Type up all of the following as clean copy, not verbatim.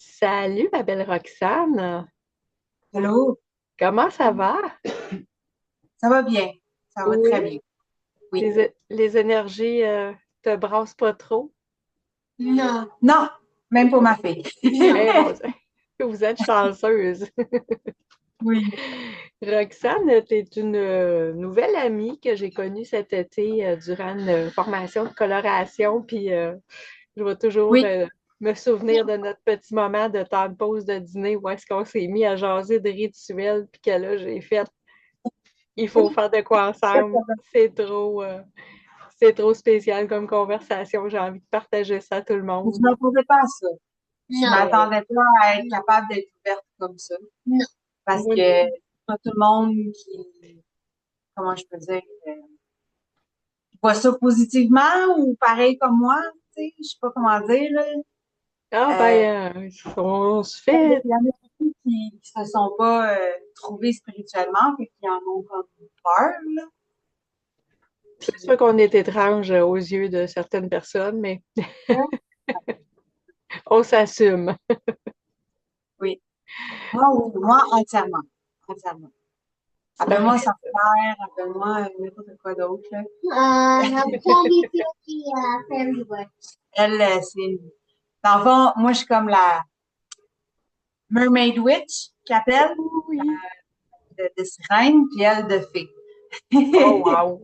Salut, ma belle Roxane. Allô, Comment ça va? ça va bien, ça va très Oui. bien. Oui. Les énergies te brassent pas trop? Non. Non, même pour ma fille. Eh mon Dieu, vous êtes chanceuse. Oui. Roxane, tu es une nouvelle amie que j'ai connue cet été durant une formation de coloration. Puis je vais toujours Oui. me souvenir de notre petit moment de temps de pause de dîner où est-ce qu'on s'est mis à jaser de rituels. Puis que là, j'ai fait, il faut faire de quoi ensemble. C'est trop. C'est trop spécial comme conversation. J'ai envie de partager ça à tout le Je monde. ne m'attendais pas à ça. Je ne Non. m'attendais pas à être capable d'être ouverte comme ça. Non. Parce que Moi, c'est pas tout le monde qui, comment je peux dire, voit ça positivement ou pareil comme moi. Tu sais, je sais pas comment dire, là. ah Euh, on se il fait. y en a beaucoup qui se sont pas trouvés spirituellement et qui en ont comme peur, là. C'est sûr Puis, qu'on est étrange aux yeux de certaines personnes, mais on s'assume. oui. Moi, entièrement. Entièrement. Ah, Appelle-moi sorcière, appelle-moi n'importe quoi d'autre, là. Fairy Witch. Elle, dans le fond, moi, je suis comme la Mermaid Witch, qui appelle, oui. de sirène, puis elle de fée. Oh, wow.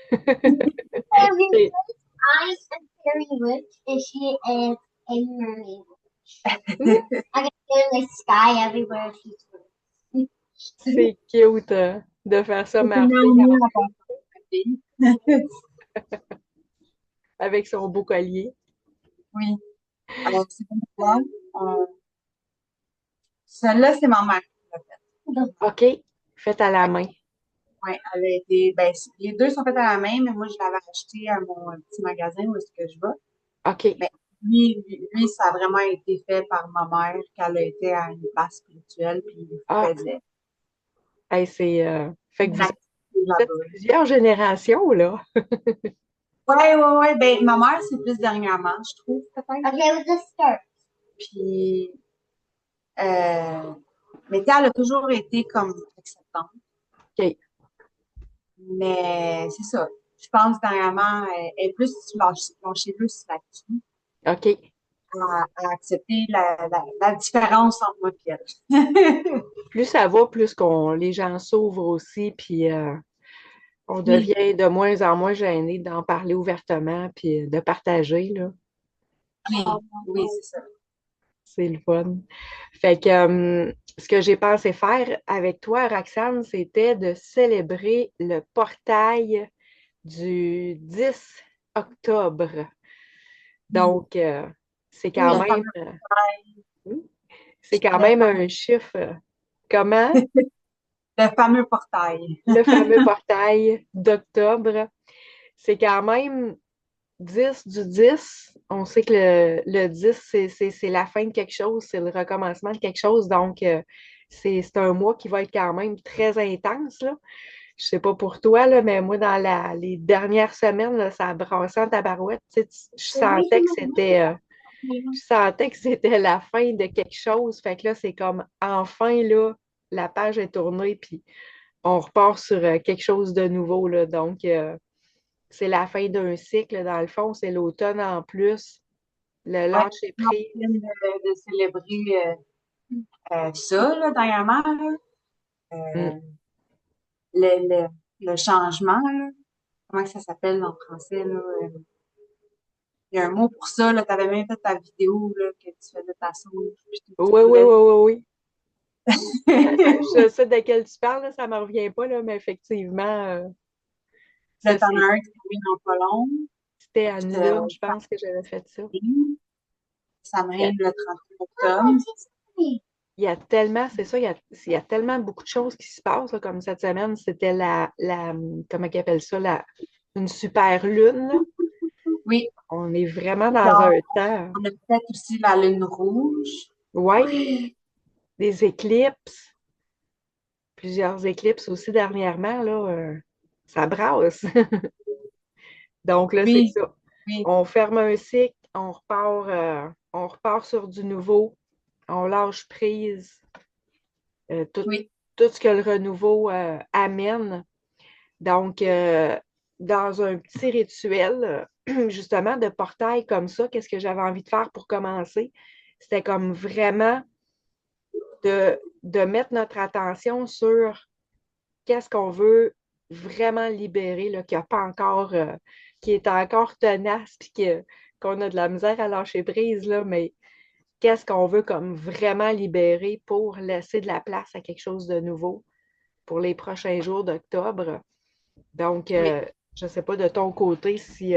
Fairy C'est Witch. I am Fairy Witch, and she is a mermaid witch. I can feel the sky everywhere she goes. c'est cute de faire ça C'est une marcher harmonie en passant, ma fille. avec son beau collier. Oui. Alors, c'est comme ça. Celle-là, c'est ma mère qui l'a faite. OK. Fait à la main. Ouais, elle a été, ben, les deux sont faits à la main, mais moi, je l'avais acheté à mon petit magasin où est-ce que je vais. OK. Mais lui, ça a vraiment été fait par ma mère, qu'elle a été à une place spirituelle, puis il Ah, faisait hey, c'est. Fait que une vous activité êtes là-bas. plusieurs générations, là. Ouais. Ben, ma mère, c'est plus dernièrement, je trouve, peut-être. Okay, with the start. Puis, euh, mais tu sais, elle a toujours été comme acceptante. OK. Mais c'est ça. Je pense dernièrement, elle est plus lâchée plus là-dessus. OK. À accepter la différence entre moi et elle. Plus ça va, plus les gens s'ouvrent aussi, puis on Oui, devient de moins en moins gêné d'en parler ouvertement, puis de partager, là. oui, oui, c'est ça. C'est le fun. Fait que ce que j'ai pensé faire avec toi, Roxane, c'était de célébrer le portail du 10 octobre. Oui, Donc, c'est quand le même, fameux portail, c'est quand le même fameux, un chiffre. Comment? le fameux portail. Le fameux portail d'octobre. C'est quand même 10 du 10. On sait que le 10, c'est la fin de quelque chose, c'est le recommencement de quelque chose. Donc, c'est un mois qui va être quand même très intense, là. Je sais pas pour toi, là, mais moi, dans les dernières semaines, là, ça a brassé en tabarouette. Tu sais, je sentais que c'était la fin de quelque chose. Fait que là, c'est comme enfin, là, la page est tournée, puis on repart sur quelque chose de nouveau, là. Donc, c'est la fin d'un cycle, dans le fond, c'est l'automne en plus, le Ouais, lâcher on prise. vient de célébrer ça, là, dernièrement, là. Mm. Euh, le, le, le changement, là. Comment ça s'appelle en français, là? Il y a un mot pour ça, là. Tu avais même fait ta vidéo, là, que tu faisais ta sauce, puis tout, tu Oui, oui, oui, voulais. oui, oui. Je sais de quel tu parles, là, ça ne me revient pas, là, mais effectivement, Là, ça, t'en as un qui vient dans pas long. c'était à Puis Nune, je pense que j'avais fait ça. ça Il y a, m'arrive le 31 octobre. il y a tellement, c'est ça, il y a tellement beaucoup de choses qui se passent, là, comme cette semaine, c'était comment ils appellent ça, une super lune, là. Oui. On est vraiment Puis dans un temps. on a peut-être aussi la lune rouge. Ouais, Oui. des éclipses. Plusieurs éclipses aussi dernièrement, là, ça brasse. Donc là, c'est Oui. ça. Oui. On ferme un cycle, on repart sur du nouveau, on lâche prise, tout, Oui. tout ce que le renouveau amène. Donc, dans un petit rituel, justement, de portail comme ça, qu'est-ce que j'avais envie de faire pour commencer? C'était comme vraiment de mettre notre attention sur qu'est-ce qu'on veut vraiment libérer, là, qui a pas encore, qui est encore tenace, puis qu'on a de la misère à lâcher prise, là, mais qu'est-ce qu'on veut comme vraiment libérer pour laisser de la place à quelque chose de nouveau pour les prochains jours d'octobre. Donc, Oui. je ne sais pas de ton côté si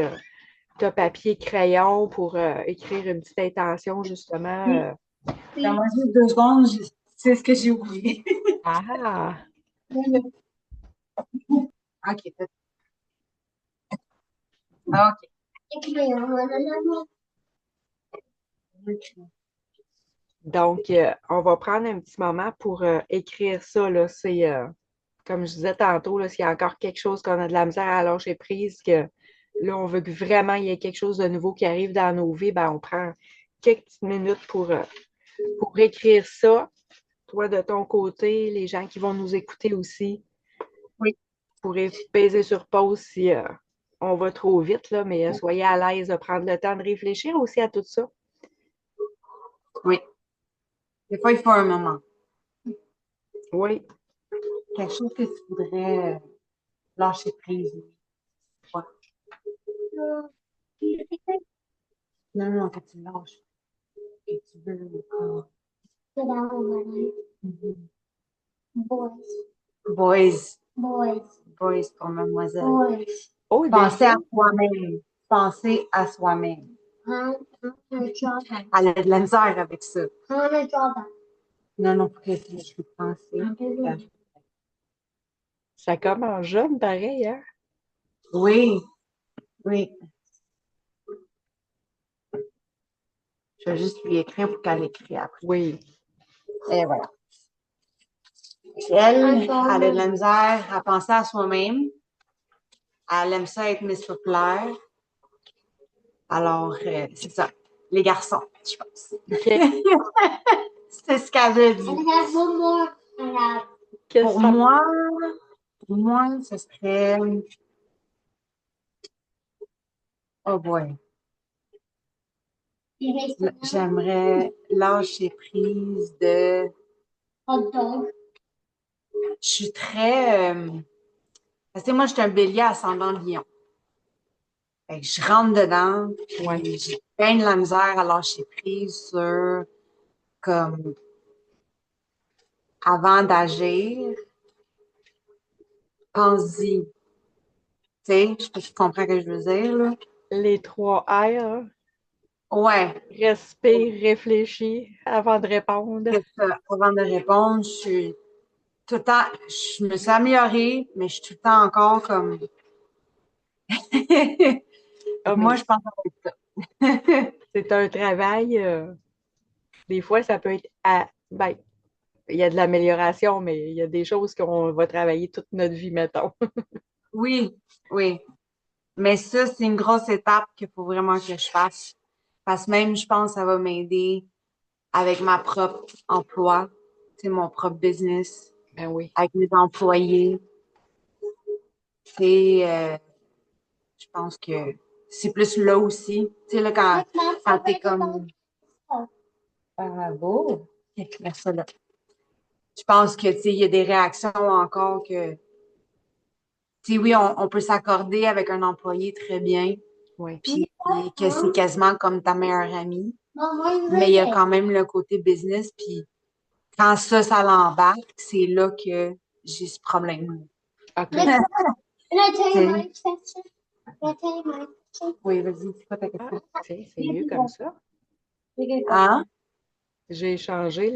tu as papier, crayon pour écrire une petite intention, justement. Oui. Donne-moi juste 2 secondes, c'est ce que j'ai oublié. Ah! OK. OK. Donc, on va prendre un petit moment pour écrire ça. Là. C'est, comme je disais tantôt, là, s'il y a encore quelque chose qu'on a de la misère à lâcher prise, que là, on veut que vraiment il y ait quelque chose de nouveau qui arrive dans nos vies, ben, on prend quelques petites minutes pour écrire ça. Toi, de ton côté, les gens qui vont nous écouter aussi, Oui. vous pourrez peser sur pause si on va trop vite, là, mais soyez à l'aise de prendre le temps de réfléchir aussi à tout ça. Oui. Des fois, il faut un moment. Oui, Quelque chose que tu voudrais lâcher prise. Ouais. Non, non, que tu lâches. Que tu veux. Mhm. Boys. Boys pour mademoiselle. oh, des Penser à filles. soi-même. Penser à soi-même. Elle a de la misère avec ça. Non, non, pour que je peux penser. Ça commence jeune, pareil, hein? Oui, oui. Je vais juste lui écrire pour qu'elle écrit après. Oui. Et voilà. Elle a de la misère à penser à soi-même. Elle aime ça être mise sur plaire. Alors, c'est ça. Les garçons, je pense. OK. C'est ce qu'elle veut dire. Qu'est-ce Pour que ça... moi, pour moi, ce serait. Oh boy. J'aimerais lâcher prise de. Je suis très. Parce que moi, je suis un bélier ascendant lion. Fait que je rentre dedans, Ouais. puis j'ai bien de la misère à lâcher prise sur, comme, avant d'agir, pense-y. Tu sais, je sais pas si tu comprends ce que je veux dire, là. Les 3 R, Ouais, respire, réfléchis avant de répondre. c'est ça. Avant de répondre, je suis tout le temps, je me suis améliorée, mais je suis tout le temps encore comme. Ah, Moi, mais je pense à ça. c'est un travail. Des fois, ça peut être ben, il y a de l'amélioration, mais il y a des choses qu'on va travailler toute notre vie, mettons. Oui, oui. Mais ça, c'est une grosse étape qu'il faut vraiment que je fasse. Parce que même, je pense que ça va m'aider avec ma propre emploi, tu sais, mon propre business, Ben oui. avec mes employés. C'est, je pense que c'est plus là aussi. Tu sais, là, quand t'es comme, bravo, merci ça là. Je pense que, tu sais, il y a des réactions encore que, tu sais, oui, on peut s'accorder avec un employé très bien, Oui. puis que c'est quasiment comme ta meilleure amie. Mais il y a quand même le côté business, puis quand ça l'embarque, c'est là que j'ai ce problème-là. OK. Oui, vas-y, c'est quoi ta Ah, question? tiens, c'est mieux comme ça. Hein? J'ai changé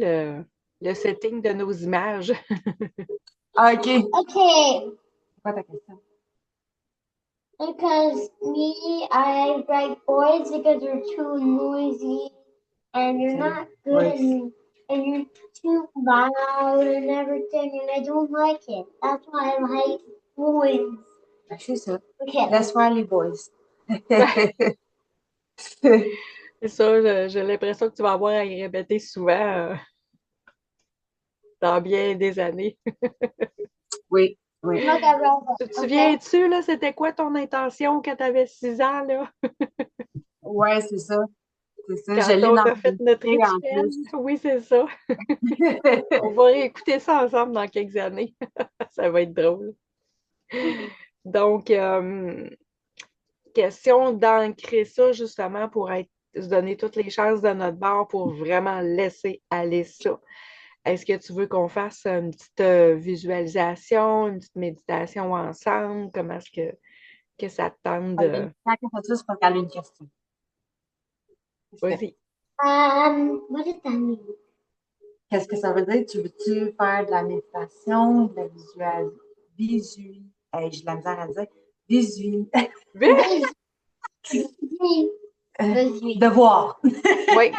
le setting de nos images. Ah, OK. C'est quoi ta question? Because me, I like boys because they're too noisy and you're not good Oui. and you're too loud and everything and I don't like it. That's why I like boys. Ben, c'est ça. Okay. Laisse faire les boys. C'est ça, j'ai l'impression que tu vas avoir à y répéter souvent dans bien des années. Oui, oui. Look at Robert, Tu te okay? souviens-tu, là, c'était quoi ton intention quand tu avais 6 ans, là, Ouais, c'est ça. C'est ça. Je quand l'ai on a fait notre enregistré en rituel? plus. Oui, c'est ça. On va réécouter ça ensemble dans quelques années. Ça va être drôle. Donc, question d'ancrer ça justement pour se donner toutes les chances de notre bord pour vraiment laisser aller ça. Est-ce que tu veux qu'on fasse une petite visualisation, une petite méditation ensemble? Comment est-ce que ça te tente de... Tant qu'à faire ça, c'est parce qu'elle a une question. Vas-y. What does that mean? Qu'est-ce que ça veut dire? Tu veux-tu faire de la méditation, de la j'ai de la misère à dire. Visuel. Visual. Visual. Devoir. Oui.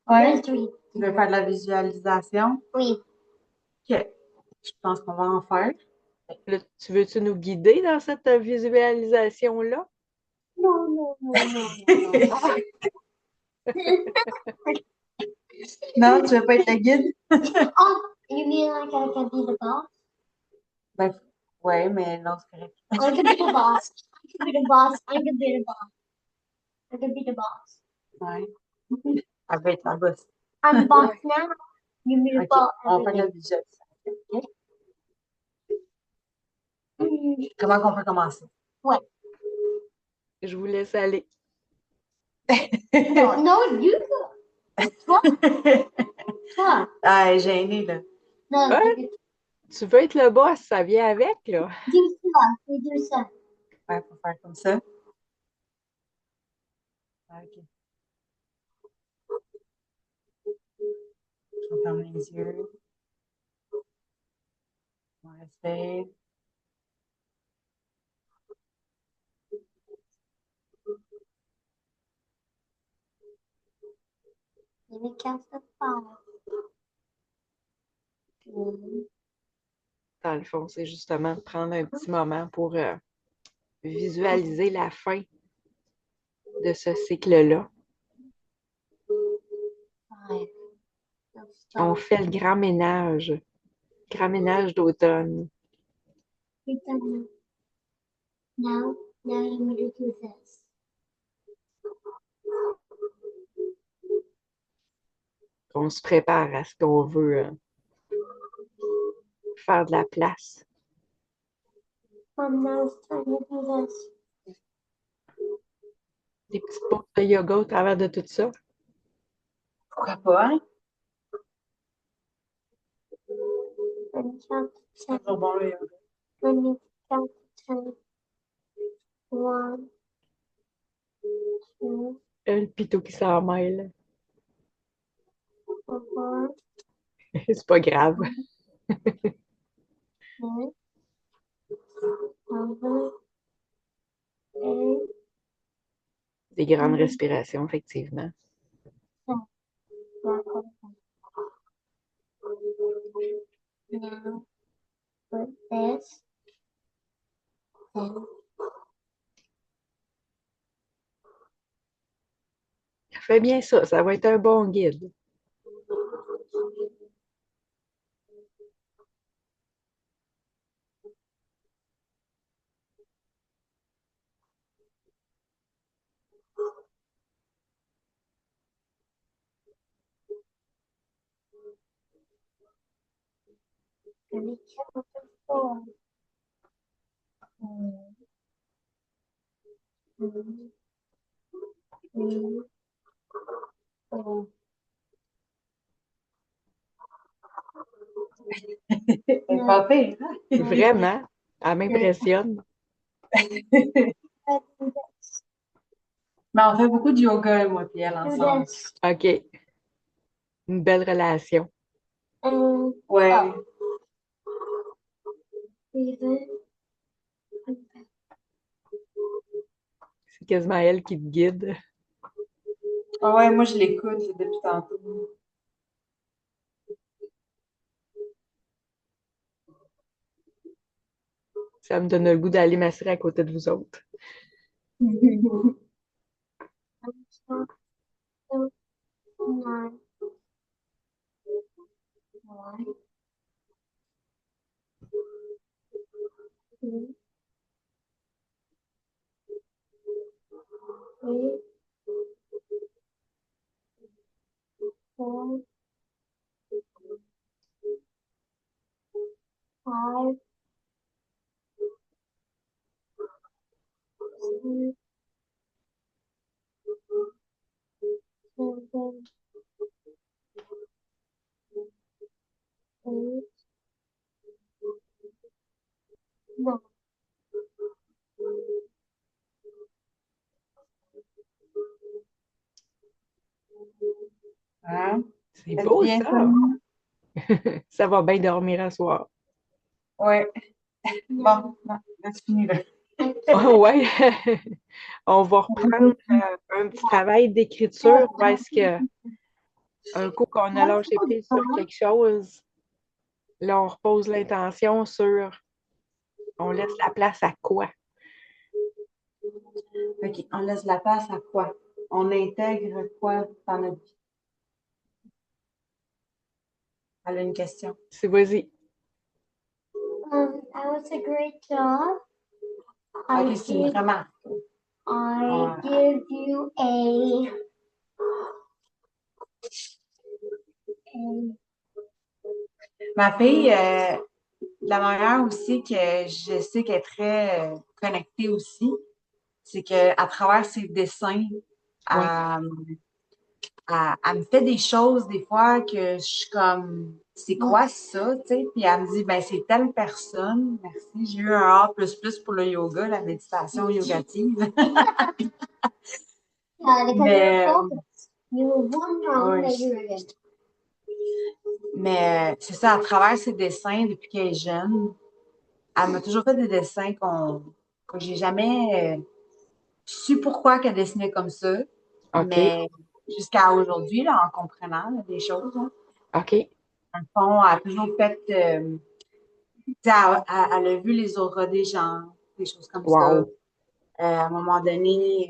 Ouais. Visual. Tu veux faire de la visualisation? Oui. OK. Je pense qu'on va en faire. Là, tu veux-tu nous guider dans cette visualisation-là? No, no, no, no, no. Ah, Non, tu veux pas être le guide? Oh, you mean like I can be the boss? Ben, ouais, mais non, c'est correct. I can be the boss. I can be the boss. I can be the boss. I can be the boss. Ouais. Elle veut être la boss. I'm the boss now. You be the OK. boss. On fait de la visualisation. OK? Comment qu'on peut commencer? Ouais. je vous laisse aller. No, no, you go. Toi. Ah, gênée, là. Non, Ouais, tu veux être le boss, ça vient avec, là. dis ça. Dis ça. Ouais, faut faire comme ça. Ah, OK. On ferme les yeux. On respire. Let me count to 5. Dans le fond, c'est justement de prendre un petit moment pour visualiser la fin de ce cycle-là. 5. On fait le grand ménage d'automne. Now, you need to do this. On se prépare à ce qu'on veut faire de la place. Now it's time to do this. Des petites pauses de yoga au travers de tout ça. Pourquoi pas, hein? Let me count to C'est 10. toujours bon, le yoga. Let me count to 10. 1, 2, Le pitou qui s'en mêle. 4, C'est pas grave. 5, 7, 8, Des grandes respirations, effectivement. 9. Now, put this. Then, Fais bien ça, ça va être un bon guide. let me count to 4. 2, 3, 4. C'est pas pire, hein? Vraiment, elle m'impressionne. Mais on fait beaucoup de yoga, moi et elle, ensemble. OK. Une belle relation. Ouais. C'est quasiment elle qui te guide. Ah ouais, moi, je l'écoute là, depuis tantôt. Ça me donne le goût d'aller m'asseoir à côté de vous autres. Hein? C'est Faites beau, bien ça. ça. Ça va bien dormir à soir. Ouais. Bon, non, c'est fini là. Oh, ouais. On va reprendre un petit travail d'écriture parce que un coup qu'on a lâché prise sur quelque chose, là, on repose l'intention sur on laisse la place à quoi? OK, on laisse la place à quoi? On intègre quoi dans notre vie? Elle a une question. C'est vas-y. That was a great job. OK, c'est une remarque. I give you a. Ma fille, la manière aussi que je sais qu'elle est très connectée aussi, c'est qu'à travers ses dessins, Oui. elle me fait des choses des fois que je suis comme, c'est quoi ça, tu sais? Puis elle me dit, ben c'est telle personne, merci, j'ai eu un A++ pour le yoga, la méditation yogative. Because Mais, you're focused. You were one wrong ouais, that you were good. mais c'est ça, à travers ses dessins, depuis qu'elle est jeune, elle m'a toujours fait des dessins que j'ai jamais su pourquoi qu'elle dessinait comme ça, OK. mais jusqu'à aujourd'hui, là, en comprenant là, des choses, hein. OK. Dans le fond, elle a toujours fait, tu sais, elle a vu les auras des gens, des choses comme ça. Wow. À un moment donné,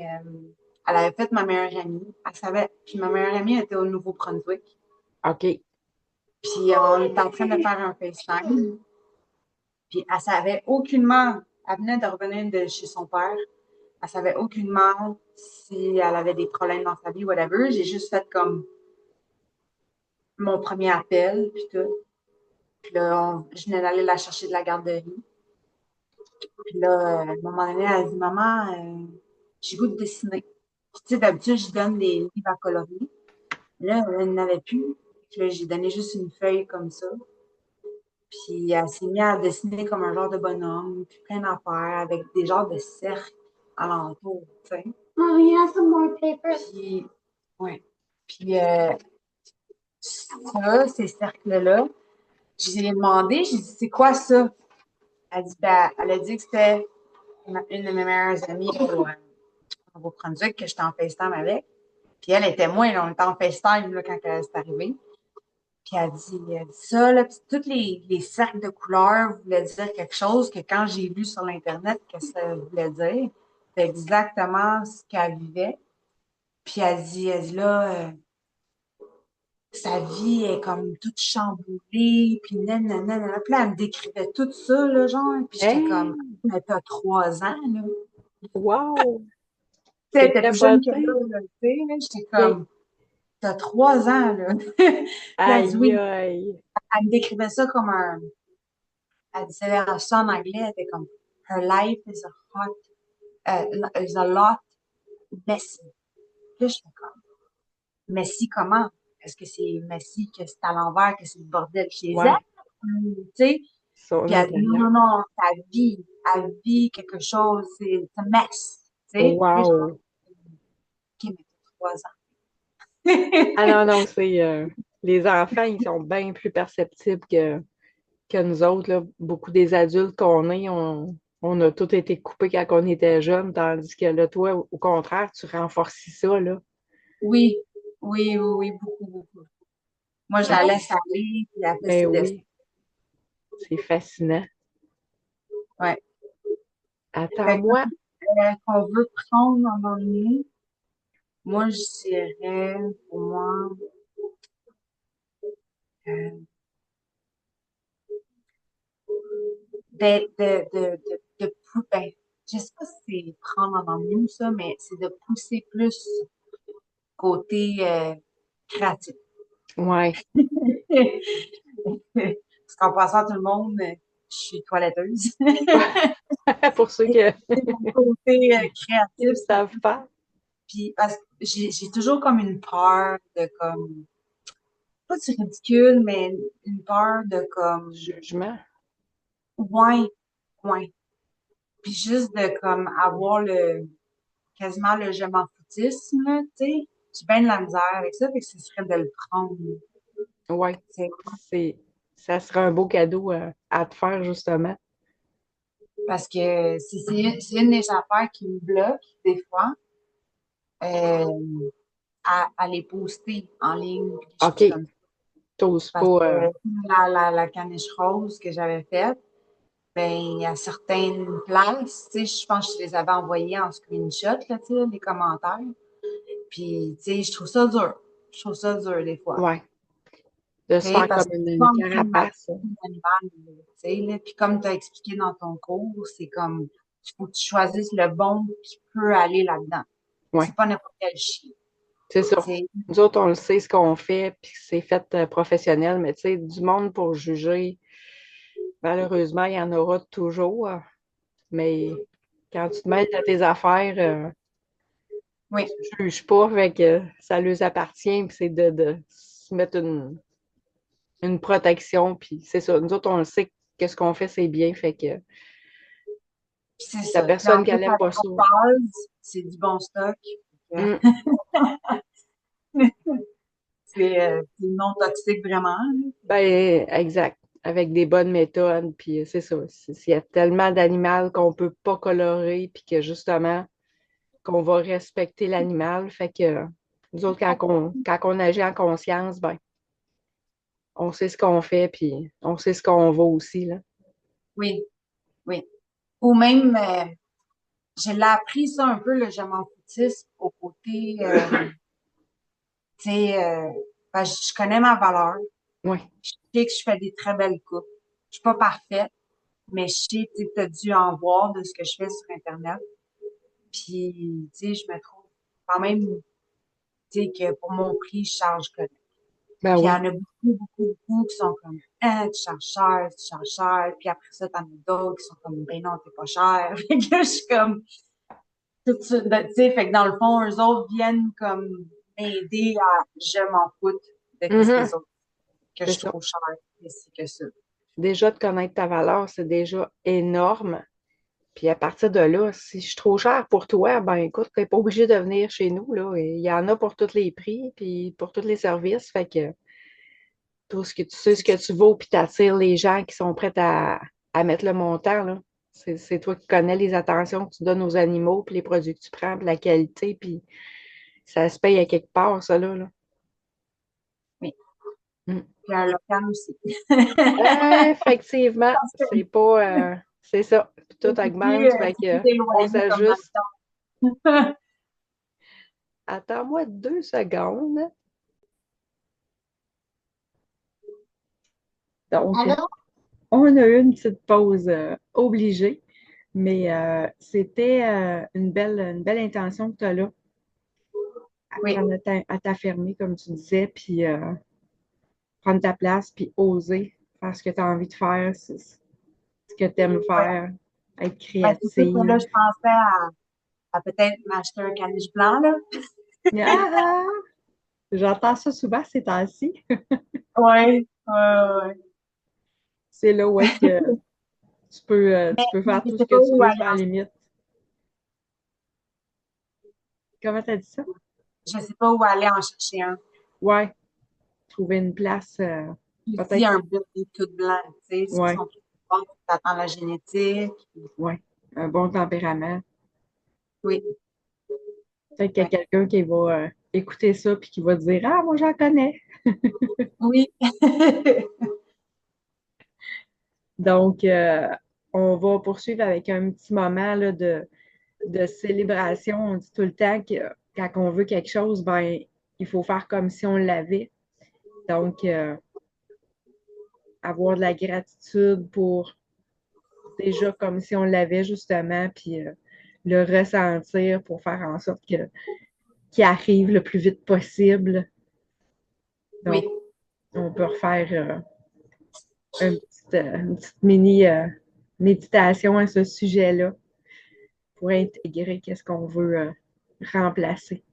elle avait fait ma meilleure amie. Elle savait, puis ma meilleure amie était au Nouveau-Brunswick. OK. Puis on était en train de faire un FaceTime. Puis elle savait aucunement, elle venait de revenir de chez son père. Elle savait aucunement si elle avait des problèmes dans sa vie, whatever. J'ai juste fait comme mon premier appel, puis tout. Puis là, je venais d'aller la chercher de la garderie. Puis là, à un moment donné, elle a dit, Maman, j'ai goût de dessiner. Puis, tu sais, d'habitude, je donne des livres à colorier. Là, elle n'avait plus. Puis là, j'ai donné juste une feuille comme ça. Puis elle s'est mise à dessiner comme un genre de bonhomme, puis plein d'affaires, avec des genres de cercles alentour, tu sais. Mom, you have some more paper? Puis, ouais. Puis, ça, ces cercles-là, je lui ai demandé, j'ai dit, c'est quoi ça? Elle, dit, ben, elle a dit que c'était une de mes meilleures amies au Nouveau-Brunswick que j'étais en FaceTime avec. Puis elle était moins, là, on était en FaceTime là, quand c'est arrivé. Puis elle dit ça, là, puis tous les cercles de couleurs voulaient dire quelque chose que quand j'ai lu sur l'Internet que ça voulait dire, c'est exactement ce qu'elle vivait. Puis elle dit là, sa vie est comme toute chamboulée, puis nanana. Puis là, elle me décrivait tout ça, là, genre, puis j'étais comme, Hey! mais t'as 3 ans, là. Wow! Tu sais, elle C'est était plus jeune que capoté. là, tu sais, là. J'étais OK. comme, t'as 3 ans, là. Puis elle dit Aïe, oui. aïe. Elle me décrivait ça comme un, elle disait ça en anglais, elle était comme, her life is a lot messy. Puis là, j'étais comme, messy comment? Est-ce que c'est messy, que c'est à l'envers, que c'est le bordel chez elle? Ouais, Tu sais? son Puis elle dit, non, intérieur. non, non, elle vit quelque chose, c'est un mess. Tu sais? Puis là, je Wow! OK, mais t'as 3 ans. Ah non, non, c'est les enfants, ils sont bien plus perceptibles que nous autres, là. Beaucoup des adultes qu'on est, on a tout été coupés quand on était jeunes, tandis que là, toi, au contraire, tu renforces ça, là. Oui, oui, oui, oui, beaucoup, beaucoup. Moi, je la Ah, laisse aller, puis elle fait ben ses dessins. oui, c'est fascinant. Ouais. Fait que, Attends-moi. qu'on veut prendre en donné, moi, je dirais, pour moi, euh, ben, je sais pas si c'est prendre en nous, ça, mais c'est de pousser plus côté créatif. Ouais, Parce qu'en passant tout le monde, je suis toiletteuse. pour ceux qui Mon côté ne créatif, c'est savent pas. puis parce que j'ai toujours comme une peur de comme pas du ridicule, mais une peur de comme Jugement. ouais, ouais. Puis juste de comme avoir le quasiment le je m'en foutisme, là, tu sais. j'ai bien de la misère avec ça, fait que ce serait de le prendre. Ouais, C'est c'est, ça serait un beau cadeau à te faire, justement. parce que c'est une des affaires qui me bloque des fois, à les poster en ligne, puis des choses OK, comme ça. t'oses Parce pas. que la caniche rose que j'avais faite, ben, à certaines places, tu sais, je pense que je les avais envoyées en screenshot, là, tu sais, les commentaires. Puis, tu sais, je trouve ça dur. Je trouve ça dur des fois. Ouais, de se Tu sais, faire parce comme que c'est une pas en train de carapace. maltraiter l'animal, là, tu sais, là. Puis comme tu as expliqué dans ton cours, c'est comme, il faut que tu choisisses le bon qui peut aller là-dedans. Ouais, C'est pas n'importe quel chien. c'est Tu ça. sais, Nous autres, on le sait ce qu'on fait, puis que c'est fait professionnel, mais tu sais, du monde pour juger, malheureusement, il y en aura toujours. Mais quand tu te mêles à tes affaires, oui. tu juges pas, fait que ça leur appartient, puis c'est de se mettre une protection, puis c'est ça. Nous autres, on le sait que ce qu'on fait, c'est bien, fait que Puis c'est la ça. Puis en personne qui plus, n'aime à pas la ça. base, c'est du bon stock. Hum, C'est non toxique vraiment, là. ben, exact. Avec des bonnes méthodes, puis c'est ça. S'il y a tellement d'animaux qu'on peut pas colorer, puis que justement, qu'on va respecter l'animal, fait que nous autres, quand on agit en conscience, ben, on sait ce qu'on fait, puis on sait ce qu'on vaut aussi, là. Oui, oui. Ou même, je l'ai appris ça un peu, le je m'en foutisme au côté, tu sais, parce que je connais ma valeur. Oui, Je sais que je fais des très belles coupes. Je suis pas parfaite, mais je sais, tu as dû en voir de ce que je fais sur Internet. Puis, tu sais, je me trouve quand même, tu sais, que pour mon prix, je charge correct. ben Puis, il y oui, en a beaucoup qui sont comme, ah, tu charges cher, tu charges cher. Puis après ça, t'en as d'autres qui sont comme, ben non, t'es pas cher. Fait que je suis comme, tout ça, tu sais, fait que dans le fond, eux autres viennent comme m'aider à, je m'en foutre de qu'est-ce que mhm, les autres, que je c'est suis ça. trop cher, et c'est que ça. Déjà, de connaître ta valeur, c'est déjà énorme. Puis à partir de là, si je suis trop cher pour toi, ben écoute, tu n'es pas obligé de venir chez nous, là. Il y en a pour tous les prix, puis pour tous les services. Fait que tout ce que tu sais ce que tu vaux, puis tu attires les gens qui sont prêts à mettre le montant, là. C'est toi qui connais les attentions que tu donnes aux animaux, puis les produits que tu prends, puis la qualité, puis ça se paye à quelque part, ça, là. Oui. Mm. Puis un local aussi. Effectivement, Parce que c'est pas. C'est ça. Puis tout augmente, fait c'est que plus on éloigné comme dans s'ajuste. le temps. Attends-moi 2 secondes. Donc, Alors, on a eu une petite pause obligée, mais c'était une belle intention que tu as là, Oui, à t'affirmer, comme tu disais, puis prendre ta place, puis oser faire ce que tu as envie de faire, ce que tu aimes ouais. faire, être Ben, c'est sûr que là, créative. je pensais à peut-être m'acheter un caniche blanc, là. Ah! J'entends ça souvent ces temps-ci. Ouais, ouais. C'est là où est-ce que tu peux Mais faire je tout ce sais que pas tu où veux aller sans limite. Comment tu as dit ça? je sais pas où aller en chercher un. Ouais, trouver une place, Ici, peut-être, un bleu tout blanc, tu sais, s'ils ouais, sont tous bons, t'attends la génétique. ouais, un bon tempérament. Oui, Peut-être qu'il y a ouais. quelqu'un qui va écouter ça puis qui va dire ah, moi j'en connais. Oui. Donc, on va poursuivre avec un petit moment là, de célébration. On dit tout le temps que quand on veut quelque chose, ben, il faut faire comme si on l'avait. Donc, avoir de la gratitude pour déjà comme si on l'avait justement, puis le ressentir pour faire en sorte qu'il arrive le plus vite possible. Donc, Oui. on peut refaire une petite mini méditation à ce sujet-là pour intégrer qu'est-ce qu'on veut remplacer.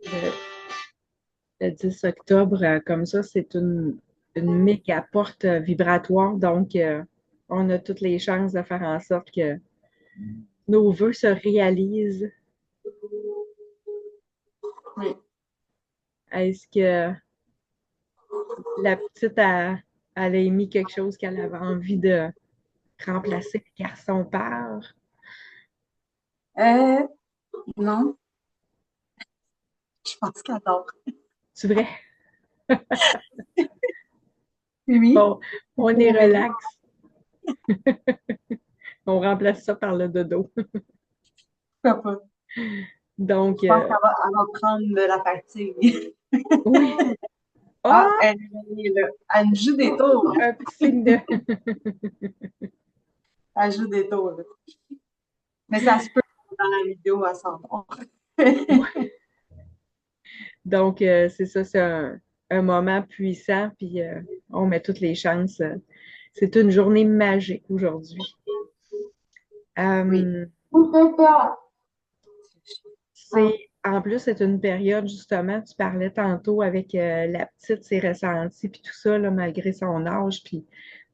Le, le 10 octobre, comme ça, c'est une méga porte vibratoire. Donc, on a toutes les chances de faire en sorte que nos vœux se réalisent. Oui. Est-ce que la petite, elle a émis quelque chose qu'elle avait envie de remplacer le garçon par? Euh, non, je pense qu'elle adore. C'est vrai? Oui, Bon, on est relax. On remplace ça par le dodo. pourquoi pas. Donc, Je pense qu'elle va prendre de la fatigue. oui. Ah, Ah, elle est là. Elle nous joue des tours. un petit signe de. Elle joue des tours, là. Mais ça se peut dans la vidéo à s'endort. Donc, c'est ça, c'est un moment puissant, puis on met toutes les chances. C'est une journée magique aujourd'hui. Oui. Euh, en plus, c'est une période, justement, tu parlais tantôt avec la petite, ses ressentis, puis tout ça, là, malgré son âge. Puis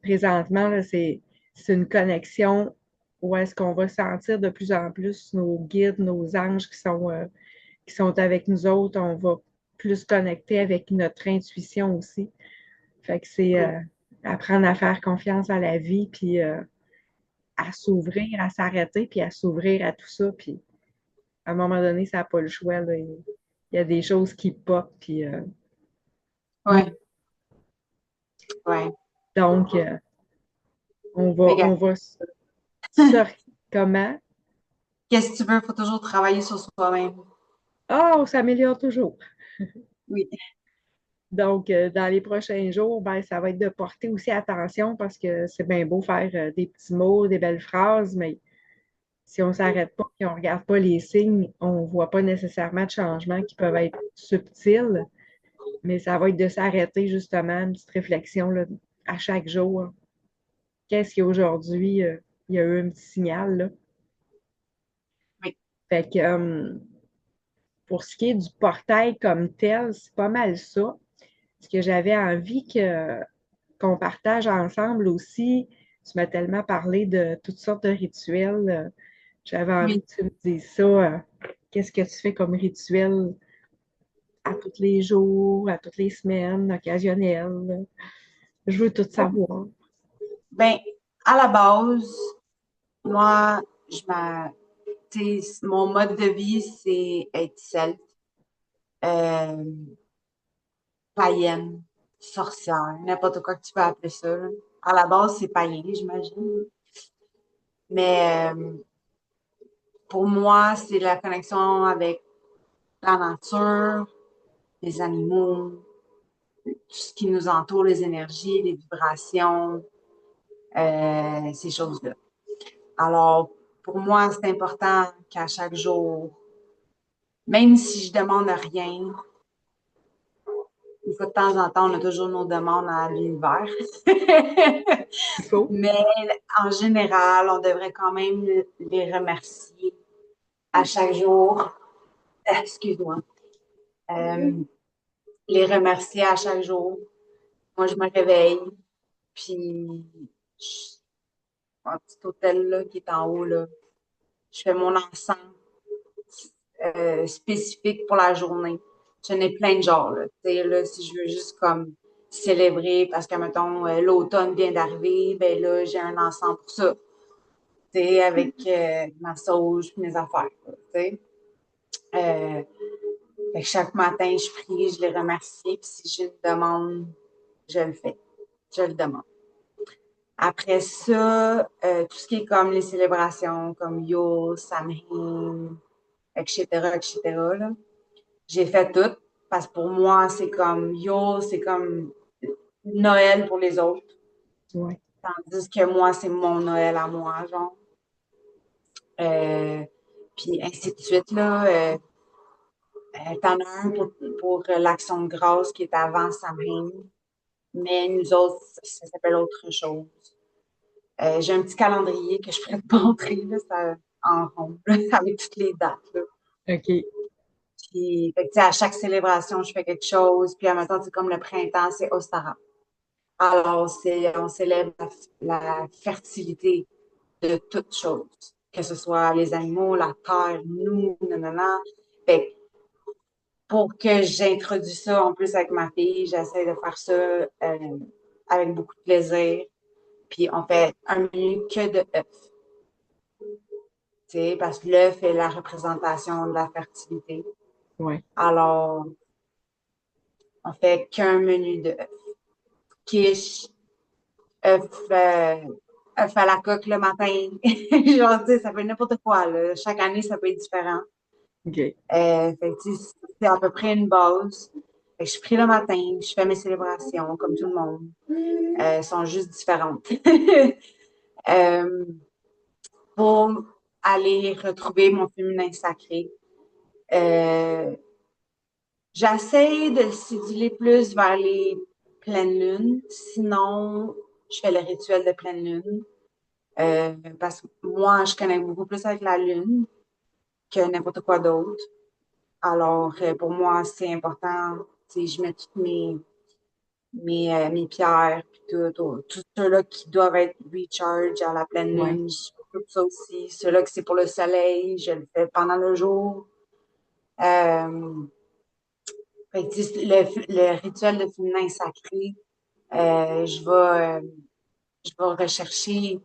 présentement, là, c'est une connexion où est-ce qu'on va sentir de plus en plus nos guides, nos anges qui sont avec nous autres. On va plus connecter avec notre intuition aussi. Fait que c'est apprendre à faire confiance à la vie, puis à s'ouvrir, à s'arrêter, puis à s'ouvrir à tout ça. Puis à un moment donné, ça n'a pas le choix. Là. Il y a des choses qui pop. Puis, Ouais, ouais. donc, Mais on regarde, va se... Comment? qu'est-ce que tu veux? Il faut toujours travailler sur soi-même. Ah, on s'améliore toujours. Oui, Donc, dans les prochains jours, ben, ça va être de porter aussi attention parce que c'est bien beau faire des petits mots, des belles phrases, mais si on ne s'arrête pas et on ne regarde pas les signes, on ne voit pas nécessairement de changements qui peuvent être subtils, mais ça va être de s'arrêter justement, une petite réflexion là, à chaque jour. Qu'est-ce qu'aujourd'hui, il y a eu un petit signal, là. oui, Fait que pour ce qui est du portail comme tel, c'est pas mal ça. Ce que j'avais envie qu'on partage ensemble aussi, tu m'as tellement parlé de toutes sortes de rituels. J'avais envie oui. que tu me dises ça. Qu'est-ce que tu fais comme rituel à tous les jours, à toutes les semaines, occasionnel? Je veux tout savoir. Ben, à la base, moi, mon mode de vie, c'est être celte, euh, païenne, sorcière, n'importe quoi que tu peux appeler ça, là. À la base, c'est païen, j'imagine. Mais pour moi, c'est la connexion avec la nature, les animaux, tout ce qui nous entoure, les énergies, les vibrations, ces choses-là. Alors, pour moi, c'est important qu'à chaque jour, même si je demande rien, une fois de temps en temps, on a toujours nos demandes à l'univers. Il faut. Mais en général, on devrait quand même les remercier à chaque jour. Excuse-moi. Euh, les remercier à chaque jour. Moi, je me réveille, puis un petit hôtel là, qui est en haut, là, je fais mon encens spécifique pour la journée. J'en ai plein de genres. Là. Là, si je veux juste comme célébrer parce que, mettons, l'automne vient d'arriver, ben là, j'ai un encens pour ça. Avec ma sauge et mes affaires. Fait que chaque matin, je prie, je les remercie. Puis si j'ai une demande, je le fais. Je le demande. Après ça, tout ce qui est comme les célébrations, comme Yule, Samhain, etc., etc., là, j'ai fait tout. Parce que pour moi, c'est comme Yule, c'est comme Noël pour les autres. Ouais. Tandis que moi, c'est mon Noël à moi, genre. Euh, Puis ainsi de suite, là. T'en as un pour l'Action de grâce qui est avant Samhain. Mais nous autres, ça s'appelle autre chose. J'ai un petit calendrier que je pourrais te montrer, là, en rond, là, avec toutes les dates, là. OK. Puis, fait que, tu sais, à chaque célébration, je fais quelque chose. Puis, en même temps, c'est comme le printemps, c'est Ostara. Alors, on célèbre la fertilité de toutes choses, que ce soit les animaux, la terre, nous, nanana. Fait que pour que j'introduise ça en plus avec ma fille, j'essaie de faire ça avec beaucoup de plaisir. Puis on fait un menu que de œufs. Tu sais, parce que l'œuf est la représentation de la fertilité. Ouais. Alors, on fait qu'un menu de œufs. Quiche, œuf, œuf à la coque le matin. Genre, tu sais, ça peut être n'importe quoi, là. Chaque année, ça peut être différent. OK. Fait que, tu sais, c'est à peu près une base. Fait que je prie le matin, je fais mes célébrations comme tout le monde. Elles sont juste différentes. Euh, pour aller retrouver mon féminin sacré, euh, j'essaie de le céduler plus vers les pleines lunes. Sinon, je fais le rituel de pleine lune. Parce que moi, je connais beaucoup plus avec la lune que n'importe quoi d'autre. Alors, pour moi, c'est important. Tu sais, je mets toutes mes pierres, puis tout ceux-là qui doivent être recharge à la pleine Ouais. lune, je fais tout ça aussi. Ceux-là que c'est pour le soleil, je le fais pendant le jour. Euh, Fait que, tu sais, le rituel de féminin sacré, euh, je vais, euh, je vais rechercher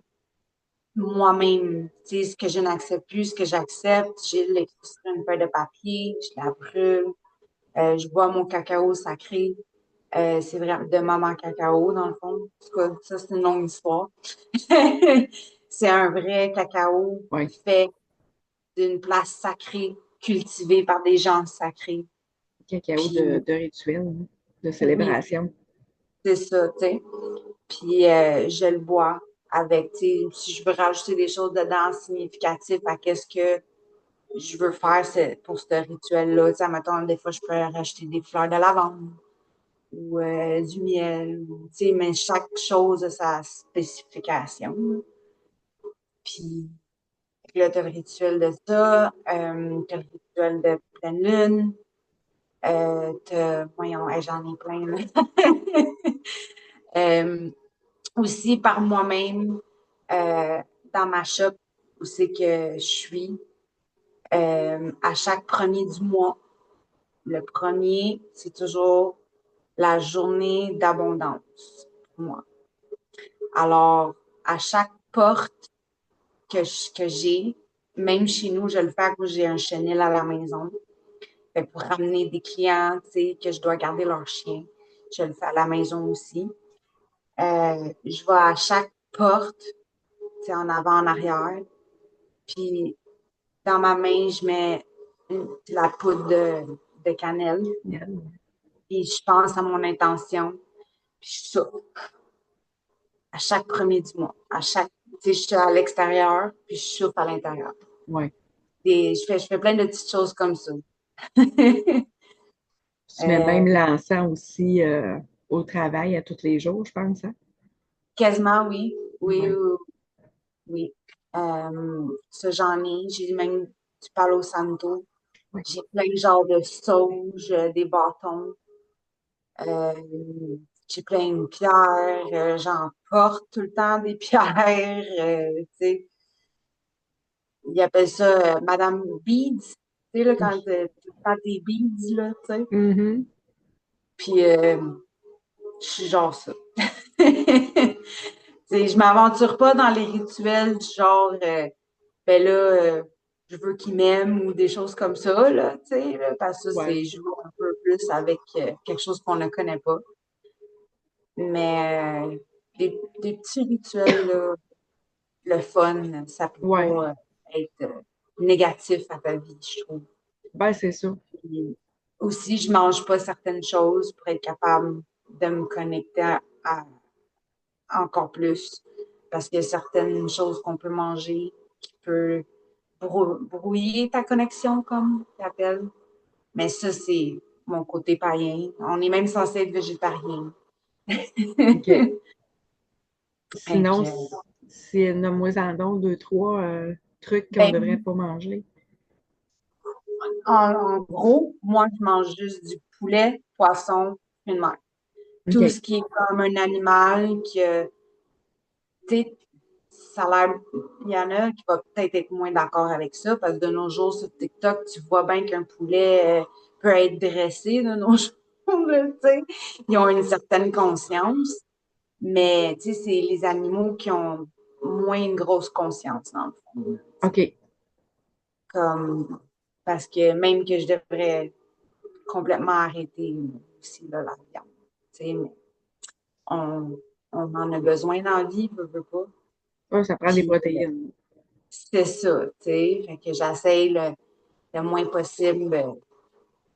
moi-même, tu sais, ce que je n'accepte plus, ce que j'accepte. Je l'écris sur une feuille de papier, je la brûle, je bois mon cacao sacré. C'est vraiment de maman cacao, dans le fond. En tout cas, ça, c'est une longue histoire. C'est un vrai cacao Ouais. fait d'une place sacrée, cultivée par des gens sacrés. Cacao Puis, de rituel, hein, de oui, célébration. c'est ça, tu sais. Puis je le bois avec, tu sais, si je veux rajouter des choses dedans significatives à qu'est-ce que je veux faire pour ce rituel-là. Tu sais, mettons, des fois, je peux rajouter des fleurs de lavande ou du miel, tu sais, mais chaque chose a sa spécification. Puis là, t'as le rituel de ça, t'as le rituel de pleine lune, voyons, hey, j'en ai plein, là. Euh, Aussi par moi-même, euh, dans ma shop où c'est que je suis, à chaque premier du mois, le premier, c'est toujours la journée d'abondance pour moi. Alors, à chaque porte que j'ai, même chez nous, je le fais à cause que j'ai un chenil à la maison. Fait pour ramener des clients, tu sais, que je dois garder leur chien, je le fais à la maison aussi. Je vais à chaque porte, tu sais, en avant, en arrière. Puis dans ma main, je mets la poudre de cannelle. Yeah. Puis je pense à mon intention. Puis je souffle à chaque premier du mois. Tu sais, je suis à l'extérieur, puis je souffle à l'intérieur. Ouais. Et je fais plein de petites choses comme ça. Tu mets même Euh, l'encens aussi au travail à tous les jours, je pense, hein? Quasiment, oui. Oui, Ouais. oui, oui. Ça, j'en ai. J'ai même du Palo Santo. Ouais. J'ai plein de genres de sauge, des bâtons. Euh, j'ai plein de pierres. J'en porte tout le temps des pierres. Tu sais, ils appellent ça Madame Beads. Tu sais, là, tu prends tes beads, là, tu sais. Mhm. Puis, je suis genre ça. Tu sais, je m'aventure pas dans les rituels du genre, ben là, je veux qu'il m'aime ou des choses comme ça, là, tu sais, là, parce que ça, Ouais. c'est jouer un peu plus avec quelque chose qu'on ne connaît pas. Mais des petits rituels, là, le fun, ça peut Ouais, pas être négatif à ta vie, je trouve. ben c'est ça. Puis aussi, je mange pas certaines choses pour être capable de me connecter encore plus. Parce qu'il y a certaines choses qu'on peut manger qui peut brouiller ta connexion, comme tu appelles. Mais ça, c'est mon côté païen. On est même censé être végétarien. OK. Fait Sinon, que, si nomme-moi en donc deux, trois trucs qu'on devrait ben, pas manger. en gros, moi, je mange juste du poulet, poisson, une mer. Tout OK. ce qui est comme un animal que, tu sais, ça a l'air, il y en a qui vont peut-être être moins d'accord avec ça, parce que de nos jours, sur TikTok, tu vois bien qu'un poulet peut être dressé de nos jours, là, tu sais. Ils ont une certaine conscience, mais, tu sais, c'est les animaux qui ont moins une grosse conscience, dans le fond. OK. Comme, parce que même que je devrais complètement arrêter aussi, là, la viande, tu sais, mais on, on en a besoin dans la vie, veut pas. Ouais, ça prend des Puis, protéines. c'est ça, tu sais. Fait que j'essaye le moins possible.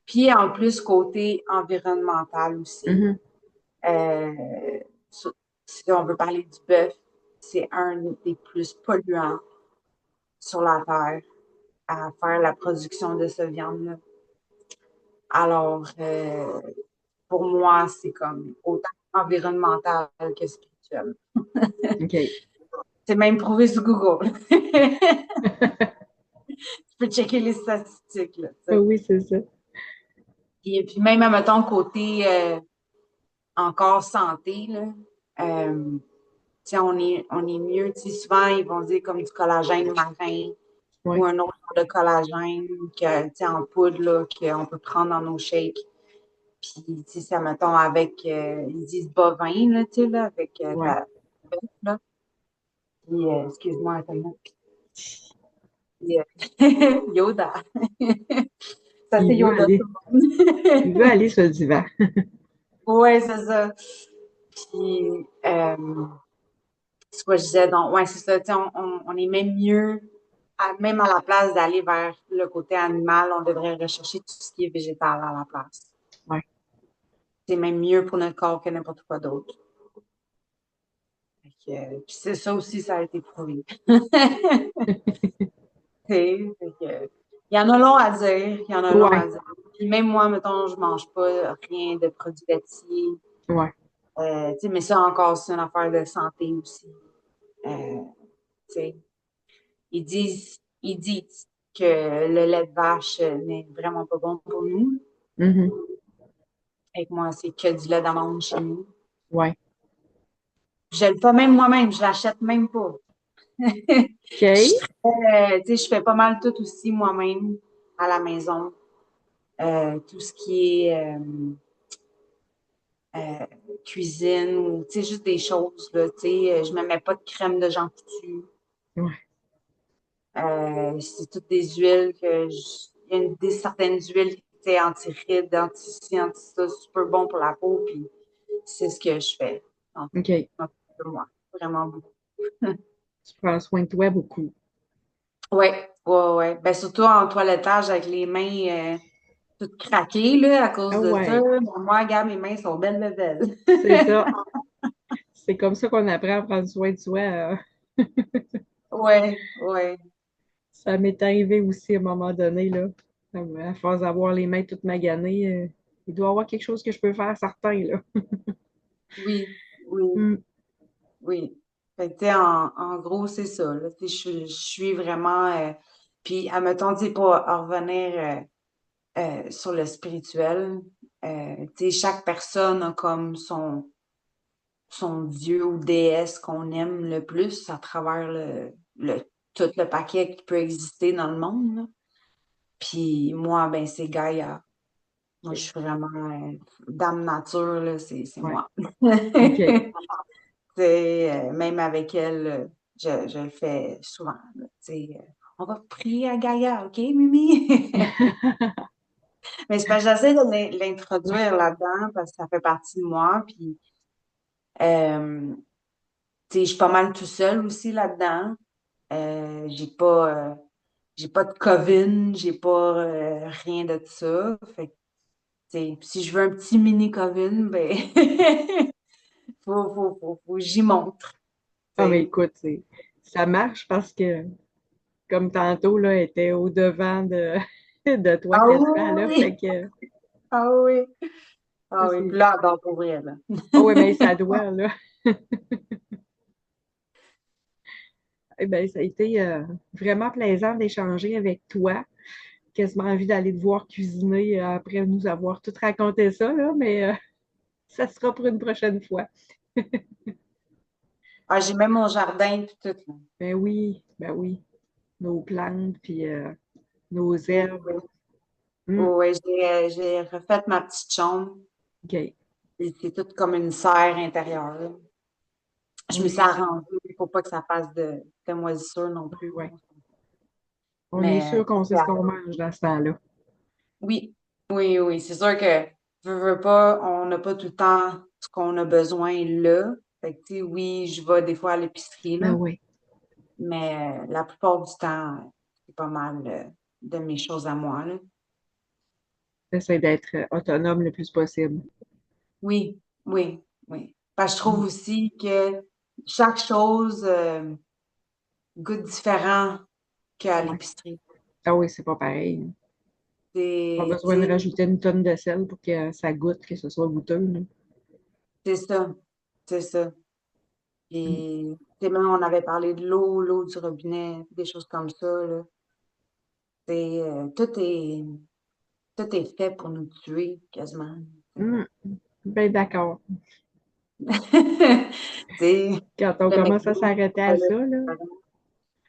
Puis en plus, côté environnemental aussi. Mhm. Euh, sur- si on veut parler du bœuf, c'est un des plus polluants sur la Terre à faire la production de cette viande-là. Alors, pour moi, c'est comme autant environnemental que spirituel. OK. C'est même prouvé sur Google. Tu peux checker les statistiques, là, tu Ah sais. oui, c'est ça. Puis même, mettons, côté encore santé, là, tu sais, on est mieux. Tu sais, souvent, ils vont dire comme du collagène marin ou Ouais. un autre genre de collagène que, tu sais, en poudre, là, qu'on peut prendre dans nos shakes. Puis, tu sais, ça, mettons, avec, ils disent bovin, là, tu sais, là, avec Ouais. là. Puis, excuse-moi, attends. Puis, Yoda. Ça, c'est Il veut Yoda, tout aller. le Il veut monde. aller sur le divan. Ouais, c'est ça. Puis, c'est quoi je disais? Donc, ouais, c'est ça. Tu sais, on est même mieux, même à la place d'aller vers le côté animal, on devrait rechercher tout ce qui est végétal à la place. Ouais. C'est même mieux pour notre corps que n'importe quoi d'autre. Puis c'est ça aussi, ça a été prouvé. Fait que, il y en a long à dire, il y en a long à Ouais. dire. Puis même moi, mettons, je mange pas rien de produits laitiers. Ouais. Tu sais, mais ça encore, c'est une affaire de santé aussi. Euh, tu sais, ils disent que le lait de vache n'est vraiment pas bon pour nous. Mhm. Et que moi, c'est que du lait d'amande chez nous. Ouais. Je le fais même moi-même, je l'achète même pas. OK. Tu sais, je fais pas mal tout aussi moi-même à la maison. Tout ce qui est euh, cuisine ou tu sais, juste des choses, là, tu sais, je me mets pas de crème de Jean Coutu. Ouais. C'est toutes des huiles il y a certaines huiles, tu sais, anti-rides, anti-ci, anti-ça, super bon pour la peau, puis c'est ce que je fais. Donc, OK. pour moi, vraiment beaucoup. Tu prends soin de toi beaucoup. Ouais, ouais, ouais. Ben, surtout en toilettage avec les mains toutes craquées, là, à Ah cause de ça. ouais. Moi, regarde, mes mains sont belles level. C'est ça. C'est comme ça qu'on apprend à prendre soin de soi. Ouais, ouais. Ça m'est arrivé aussi à un moment donné, là. À force d'avoir les mains toutes maganées, il doit y avoir quelque chose que je peux faire, certain, là. Oui, oui, Mm. oui. Fait que, tu sais, en gros, c'est ça, là. Tu sais, je suis vraiment... puis, admettons, tu sais, pour en revenir sur le spirituel, tu sais, chaque personne a comme son dieu ou déesse qu'on aime le plus à travers tout le paquet qui peut exister dans le monde, là. Puis moi, ben c'est Gaïa. Moi, je OK. suis vraiment dame nature, là, c'est Ouais. moi. OK. Même avec elle, je le fais souvent, là. On va prier à Gaïa, OK, Mimi? Mais c'est parce que j'essaie de l'introduire là-dedans parce que ça fait partie de moi. Puis, euh, Tu sais, je suis pas mal tout seul aussi là-dedans. J'ai pas de COVID, j'ai pas rien de ça. Fait que, tu sais, si je veux un petit mini COVID, ben, faut que j'y montre. Tu Ah, mais sais. écoute, ça marche parce que, comme tantôt, là, elle était au-devant de toi Ah quasiment, là. Fait oui! que, Ah oui! ça, Ah oui! Puis c'est. là, elle dort pour vrai, là. Ah, ouais, mais ça doit, là. Eh bien, ça a été vraiment plaisant d'échanger avec toi. Quasiment envie d'aller te voir cuisiner après nous avoir tout raconté ça, là, mais ça sera pour une prochaine fois. Ah, j'ai même mon jardin puis tout, là. Ben oui, nos plantes, puis nos Oui, herbes. oui. Hum, Oui, j'ai refait ma petite chambre. OK. Et c'est tout comme une serre intérieure, là. Je On me suis est, arrangée pour pas que ça fasse de moisissure non plus, là. ouais. On est Mais sûr qu'on sait c'est ce qu'on mange dans ce temps-là. oui, oui, oui. C'est sûr que, veux pas, on n'a pas tout le temps ce qu'on a besoin là. Fait que, tu sais, oui, je vais des fois à l'épicerie, Ben là. oui. Mais la plupart du temps, c'est pas mal de mes choses à moi, là. J'essaie d'être autonome le plus possible. Oui, oui, oui. Parce que je trouve Hum. aussi que chaque chose goûte différent qu'à Ouais. l'épicerie. Ah oui, c'est pas pareil. Pas Tu besoin de sais, rajouter une tonne de sel pour que ça goûte, que ce soit goûteux, là. c'est ça, c'est ça. Hum. Et tu sais, même on avait parlé de l'eau du robinet, des choses comme ça, là. C'est, tout est fait pour nous tuer, quasiment. Hum. Ben d'accord. Tu sais, Quand on le commence à McDo, s'arrêter à pas là, ça, là,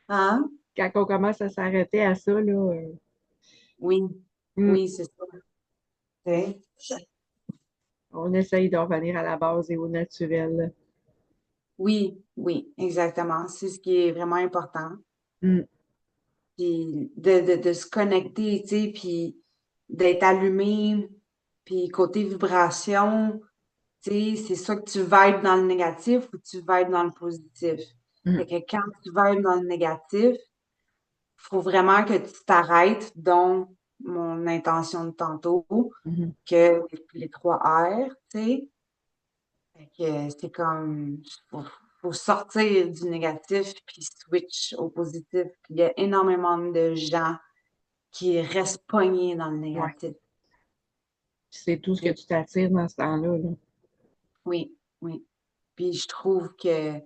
hein? quand on commence à s'arrêter à ça, là, Oui, hum, oui, c'est ça. Tu sais. on essaye de revenir à la base et au naturel. Oui, oui, exactement. C'est ce qui est vraiment important. Hum. Puis de se connecter, tu sais, puis d'être allumé, puis côté vibration, tu sais, c'est ça que tu vibes dans le négatif ou tu vibes dans le positif. Hum. Fait que quand tu vibes dans le négatif, faut vraiment que tu t'arrêtes, dont mon intention de tantôt, Mhm. que les trois R, tu sais. Fait que c'est comme, faut sortir du négatif puis switch au positif. Puis il y a énormément de gens qui restent pognés dans le Ouais. négatif. C'est tout ce que Et tu t'attires dans ce temps-là, là. oui, oui. Puis je trouve que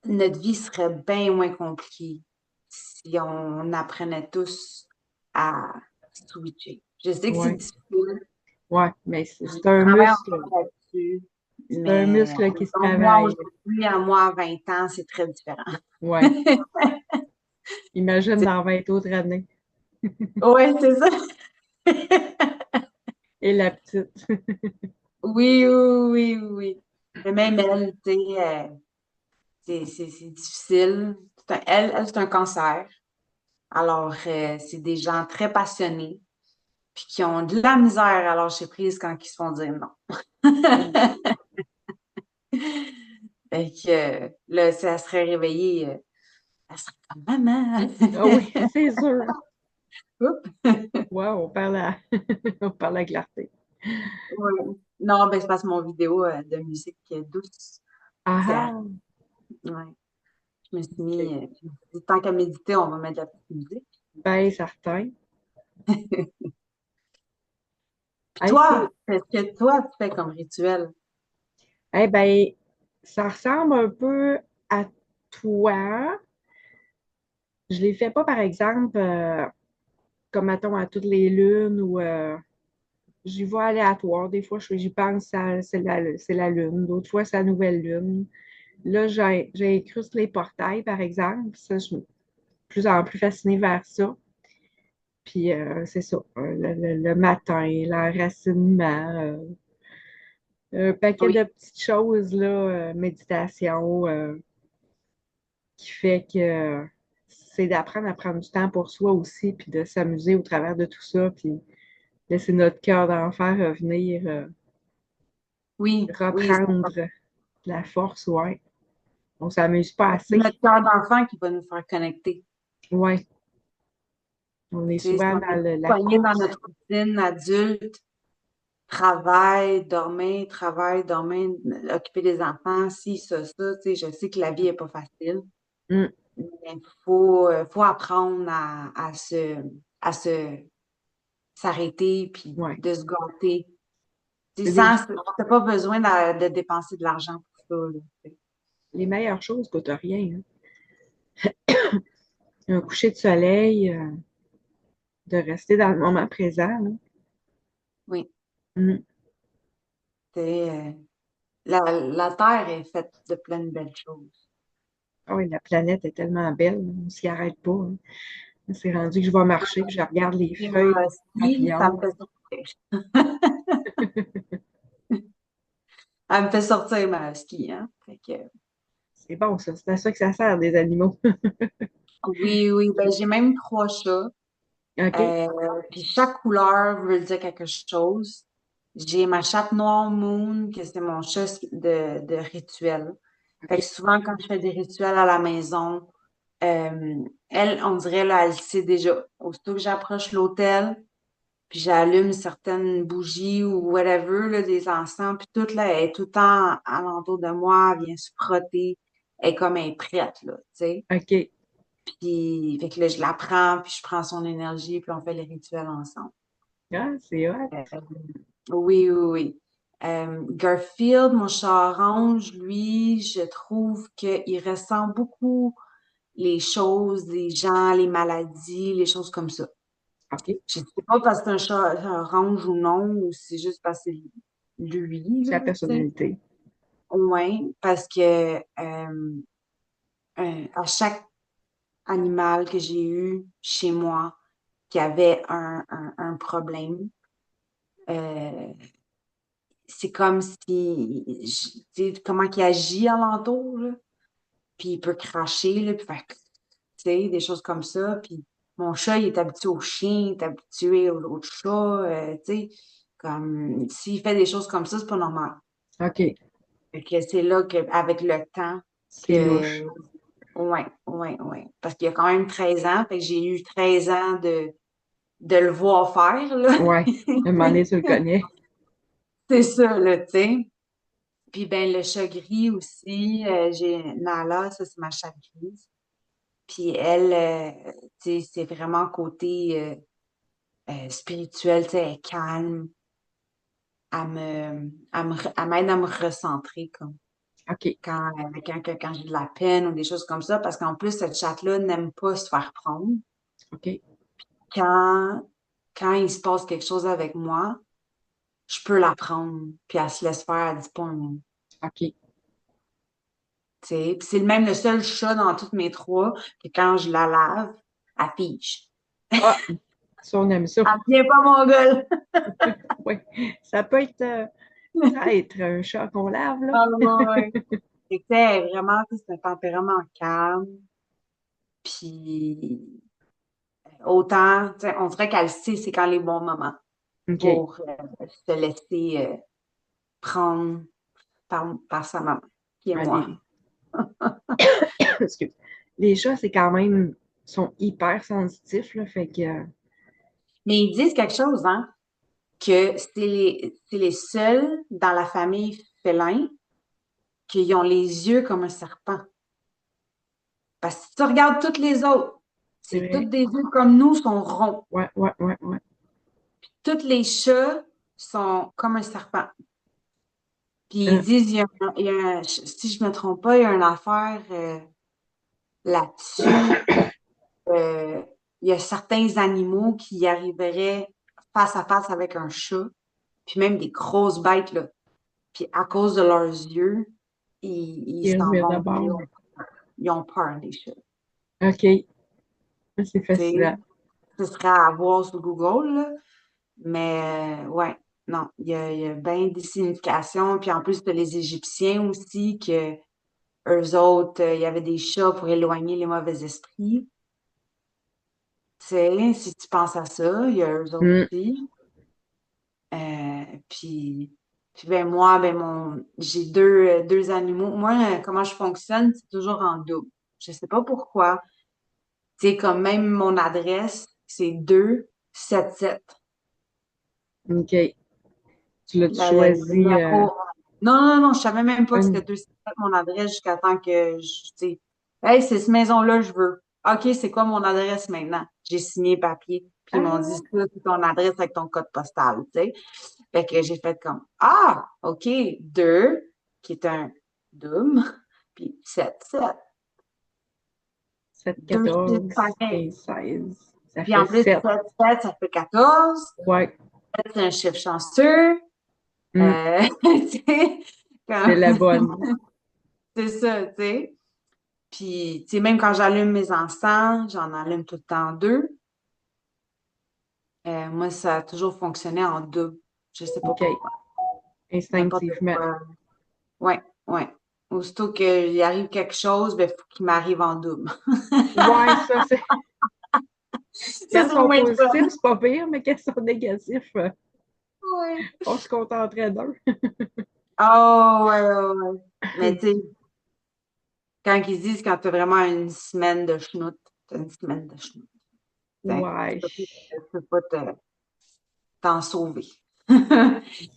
notre vie serait bien moins compliquée si on apprenait tous à switcher. Je sais que c'est Ouais. difficile. Ouais. Mais c'est Je c'est un travaille muscle. encore là-dessus. C'est un Mais muscle qui se mettons, moi, travaille. aujourd'hui, à moi, à 20 ans, c'est très différent. Ouais. Imagine dans 20 autres années. Ouais, c'est ça. Et la petite. Oui, oui, oui, oui. Mais même elle, tu sais, c'est difficile. Elle, c'est un cancer. Alors, c'est des gens très passionnés, puis qui ont de la misère à lâcher prise quand ils se font dire non. Mm. Fait que là, si elle serait réveillée, elle serait comme maman. Ah oui, c'est sûr. Oups. Wow, on parle à, on parle à clarté. Ouais. Non, ben, c'est parce que mon vidéo de musique douce, Ah c'est ah! ouais. Je me suis OK. mis, je me suis dit, tant qu'à méditer, on va mettre de la petite musique. Ben, certain. Puis Hey, toi, qu'est-ce que toi, tu fais comme rituel? eh ben, ça ressemble un peu à toi. Je les fais pas, par exemple, comme mettons à toutes les lunes ou j'y vais aléatoire. Des fois, j'y pense, c'est la lune. D'autres fois, c'est la nouvelle lune. Là, j'ai incruste les portails, par exemple. Ça, je suis de plus en plus fascinée vers ça. Puis, c'est ça, le matin, l'enracinement, un paquet de Oui, petites choses, là, méditation, qui fait que c'est d'apprendre à prendre du temps pour soi aussi, puis de s'amuser au travers de tout ça, puis laisser notre cœur d'enfant revenir, oui, oui, reprendre de la force, ouais. On s'amuse pas C'est assez. notre cœur d'enfant qui va nous faire connecter. Ouais. On est Tu sais, si souvent on dans est la pogné dans course. notre routine adulte, travail, dormir, occuper des enfants, si, ça, tu sais, je sais que la vie est pas facile, Mm, mais faut apprendre à s'arrêter puis ouais. de se gâter. Tu sais, C'est des- t'as pas besoin de dépenser de l'argent pour ça, là, tu sais. les meilleures choses coûtent rien, hein. Un coucher de soleil, de rester dans le moment présent, là. Oui, Mm. tu sais, la Terre est faite de plein de belles choses. Ah oui, la planète est tellement belle, on s'y arrête pas, hein. C'est rendu que je vais marcher, puis je regarde les Et feuilles, moi les aussi, ça me papillons. fait sortir. Elle me fait sortir ma ski, hein. Fait que, C'est bon, ça. C'est à ça que ça sert, des animaux. oui, oui, ben j'ai même 3 chats. OK? Puis chaque couleur veut dire quelque chose. J'ai ma chatte noire Moon, que c'est mon chat de rituel. Fait que OK. souvent, quand je fais des rituels à la maison, elle, on dirait, là, elle sait déjà. Aussitôt que j'approche l'hôtel, puis j'allume certaines bougies ou whatever, là, des encens, puis toute, là, elle est tout le temps alentour de moi, elle vient se frotter. Elle est prête, là, tu sais. OK. Puis, fait que là, je la prends, puis je prends son énergie, puis on fait les rituels ensemble. Ah, c'est hot. Euh, oui, oui, oui. Garfield, mon chat orange, lui, je trouve qu'il ressent beaucoup les choses, les gens, les maladies, les choses comme ça. OK. Je sais pas parce que c'est un chat orange ou non, ou c'est juste parce que c'est lui, C'est là, la tu sais. personnalité. Ouais, parce que à chaque animal que j'ai eu chez moi qui avait un problème, euh, c'est comme si, tu sais, comment il agit alentour, là. Puis il peut cracher, là, puis faire, tu sais, des choses comme ça. Puis mon chat, il est habitué aux chiens, il est habitué aux chats, tu sais. Comme, s'il fait des choses comme ça, c'est pas normal. OK. Fait que c'est là qu'avec le temps, C'est que, louche. ouais, ouais, ouais. Parce qu'il y a quand même 13 ans, fait que j'ai eu 13 ans de le voir faire, là. Ouais. À un moment donné, tu le connais. C'est ça, là, tu sais. Puis ben le chat gris aussi, j'ai Nala, ça c'est ma chatte grise. Puis elle, tu sais, c'est vraiment côté spirituel, tu sais, elle est calme, elle m'aide à me recentrer comme OK. quand j'ai de la peine ou des choses comme ça, parce qu'en plus cette chatte-là n'aime pas se faire prendre. OK. Quand quand il se passe quelque chose avec moi, je peux la prendre, puis elle se laisse faire, elle dit pas un mot. OK. Tu sais. Puis c'est même le seul chat dans toutes mes trois que quand je la lave, elle fige. Ah, ça, on aime ça. Elle vient pas mon gueule. Oui. Ça peut être, ça être un chat qu'on lave, là. Ah, ouais, ouais. Fait que, tu sais, vraiment, tu sais, c'est un tempérament calme. Puis autant, tu sais, on dirait qu'elle sait c'est quand les bons moments OK. pour se laisser prendre par sa maman, qui est Ah, moi. excuse. Les chats, c'est quand même, sont hyper sensitifs, là. Fait que, Mais ils disent quelque chose, hein, que c'est les seuls dans la famille félin qui ont les yeux comme un serpent. Parce que si tu regardes toutes les autres, c'est c'est vrai. toutes des yeux comme nous, sont ronds. Ouais, ouais, ouais, ouais. Tous les chats sont comme un serpent. Puis ils Euh, disent, si je me trompe pas, il y a une affaire là-dessus. Euh, il y a certains animaux qui y arriveraient face à face avec un chat, puis même des grosses bêtes, là. Puis à cause de leurs yeux, ils ils s'en remettent vont. d'abord. Ils ont peur des chats. OK. C'est Tu sais, fascinant. ce serait à voir sur Google, là. Mais ouais, non, il y a bien des significations. Puis en plus, t'as les Égyptiens aussi, que eux autres, il y avait des chats pour éloigner les mauvais esprits. Tu sais, si tu penses à ça, il y a eux autres Hmm. aussi. Puis, Puis ben moi, j'ai deux animaux. Moi, comment je fonctionne, c'est toujours en double. Je sais pas pourquoi. Tu sais, comme même mon adresse, c'est 277. OK. Tu l'as-tu Le choisi numéro. Non, non, non, je savais même pas que une... c'était 277 mon adresse jusqu'à temps que tu sais, hey, c'est cette maison-là, je veux. OK, c'est quoi mon adresse maintenant? J'ai signé papier. Puis ils m'ont dit, Ah, ça, c'est ton adresse avec ton code postal, tu sais. Fait que j'ai fait comme, ah, OK, 2, qui est un double, puis 7 7, 2 chiffres 14, pareils. 15, 16. Ça Puis fait en plus, 7. 7 ça fait 14. Ouais. 7, c'est un chiffre chanceux. Hmm, Tu sais, c'est comme, la bonne. c'est ça, tu sais. Puis, tu sais, même quand j'allume mes encens, j'en allume tout le temps deux. Moi, ça a toujours fonctionné en double. Je sais pas OK. pourquoi. N'importe Instinctivement. quoi. Ouais, ouais. Aussitôt qu'il arrive quelque chose, ben, faut qu'il m'arrive en double. Ouais, ça, c'est... Ça, Quand ils c'est sont moins le fun. positifs, c'est pas pire, mais quand ils sont négatifs, Ouais. on se contenterait d'un. Oh, ouais, ouais, ouais. Mais tu sais, quand ils disent quand t'as vraiment une semaine de schnout, t'as une semaine de schnout. T'sais, Ouais. tu peux pas t'en sauver.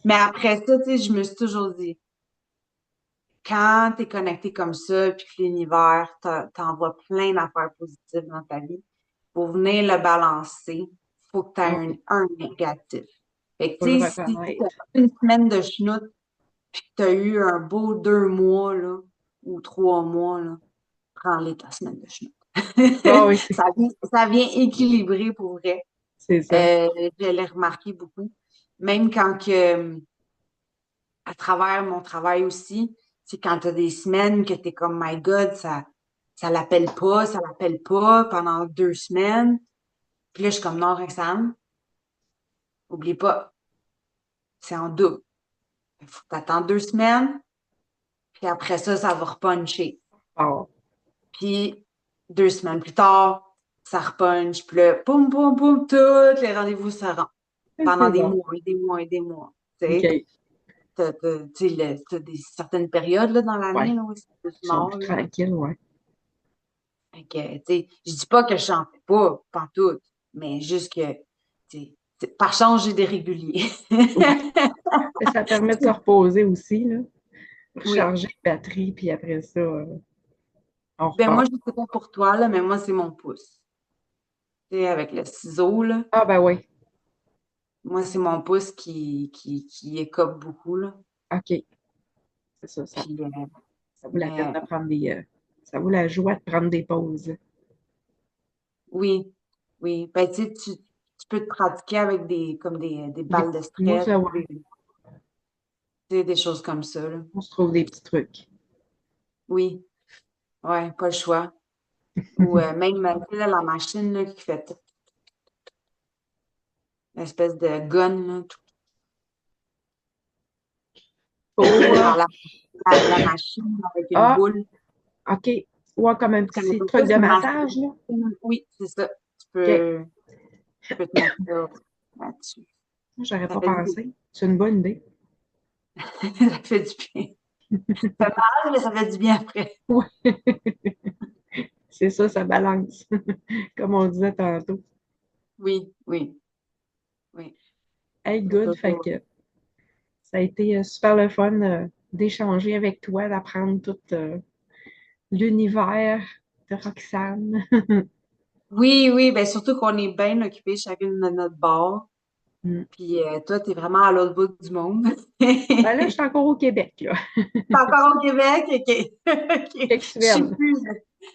Mais après ça, tu sais, je me suis toujours dit, quand tu es connecté comme ça, puis que l'univers t'envoie plein d'affaires positives dans ta vie, pour venir le balancer, faut que tu aies Ouais, un négatif. Fait que, faut le tu sais, si tu as reconnaître. une semaine de schnout, puis que tu as eu un beau 2 mois, là, ou 3 mois, là, prends-les ta semaine de schnout. Bon, oui, Ça vient équilibrer pour vrai. c'est ça. Je l'ai remarqué beaucoup. Même quand que, à travers mon travail aussi, c'est quand tu as des semaines que tu es comme, My God, ça l'appelle pas pendant 2 semaines. Puis là, je suis comme, non, Roxane, oublie pas, c'est en double. Il faut que tu attends 2 semaines, puis après ça, ça va repuncher. Bon, Puis 2 semaines plus tard, ça repunche. Puis là, poum, poum, poum, tous les rendez-vous se rendent pendant c'est des bon. mois et des mois et des mois. Tu sais, OK. tu sais, t'as certaines périodes là, dans l'année Ouais. là, où c'est plus Ils sont mort. plus Là. tranquilles, ouais. Fait que, tu sais, je dis pas que je chante pas, pantoute, mais juste que, tu sais, par chance, j'ai des réguliers. Oui. Et ça permet de se reposer aussi, là. Oui. Recharger la batterie, puis après ça, on Ben moi, repart. je sais pas pour toi, là, mais moi, c'est mon pouce. Tu sais, avec le ciseau, là. Ah, ben oui. Moi, c'est mon pouce qui écope beaucoup, là. OK. C'est ça, Puis, ça vaut la peine mais de prendre des... ça vaut la joie de prendre des pauses. oui, oui. Ben, tu peux te pratiquer avec comme des Des balles de petites mousses, stress, ouais. des choses comme ça, là. On se trouve des petits trucs. Oui, ouais, pas le choix. Ou même, tu sais, là, la machine, là, qui fait l'espèce de gun, là, Pour... la machine avec une Ah, boule. OK. Ouais, comme un Comme petit ça, truc de c'est massage, là. oui, c'est ça. OK. Tu peux te mettre ça là-dessus. J'aurais Ça pas fait du bien. pensé. C'est une bonne idée. Ça fait du bien. Ça fait mal, mais ça fait du bien après. Ouais. C'est ça, ça balance. Comme on disait tantôt. Oui, oui, oui. Hey, C'est good. Fait toujours. que ça a été super le fun d'échanger avec toi, d'apprendre tout l'univers de Roxane. Oui, oui, ben surtout qu'on est bien occupés chacune de notre bord. Mm. Puis toi, t'es vraiment à l'autre bout du monde. Ben là, je suis encore au Québec, là. T'es encore au Québec? OK. OK. Quelques Je sais semaines. plus.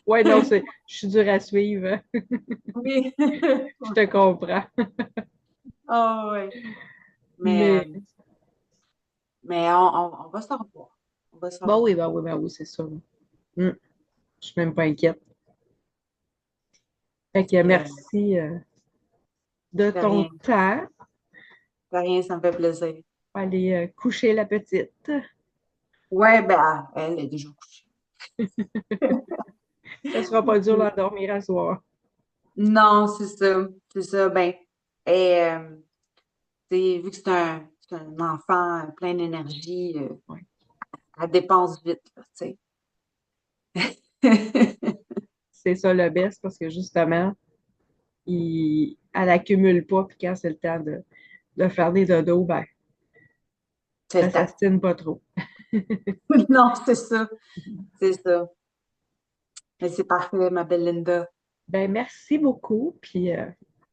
Ouais, non, je suis dure à suivre. Oui. Je te comprends. Ah ouais. Mais, Mais on va se revoir. On va se revoir. ben oui, c'est ça. Mm. Je suis même pas inquiète. Fait que Euh, merci de de ton rien. temps. De rien, ça me fait plaisir. Aller coucher la petite. Ouais, ben, elle est déjà couchée. Ça sera pas dur d'endormir à soir. Non, c'est ça. C'est ça. Ben, et, tu sais, vu que c'est un enfant plein d'énergie. Ouais. Elle dépense vite, là, tu sais. C'est ça le best parce que justement, elle accumule pas, puis quand c'est le temps de faire des dodos, ben, C'est le elle temps. s'astine pas trop. Non, c'est ça. C'est ça. Mais c'est parfait, ma belle Linda. Ben, merci beaucoup, puis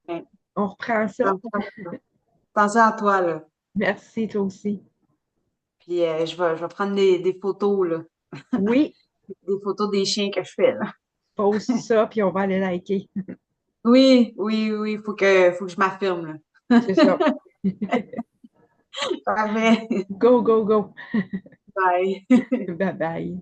Ben, on reprend ça. attention à toi, là. Merci, toi aussi. Puis je vais prendre des photos, là. Oui, Des photos des chiens que je fais, là. pose ça, puis on va aller liker. Oui, oui, oui, faut que je m'affirme, là. C'est ça. Parfait. Go, go, go. Bye. Bye bye.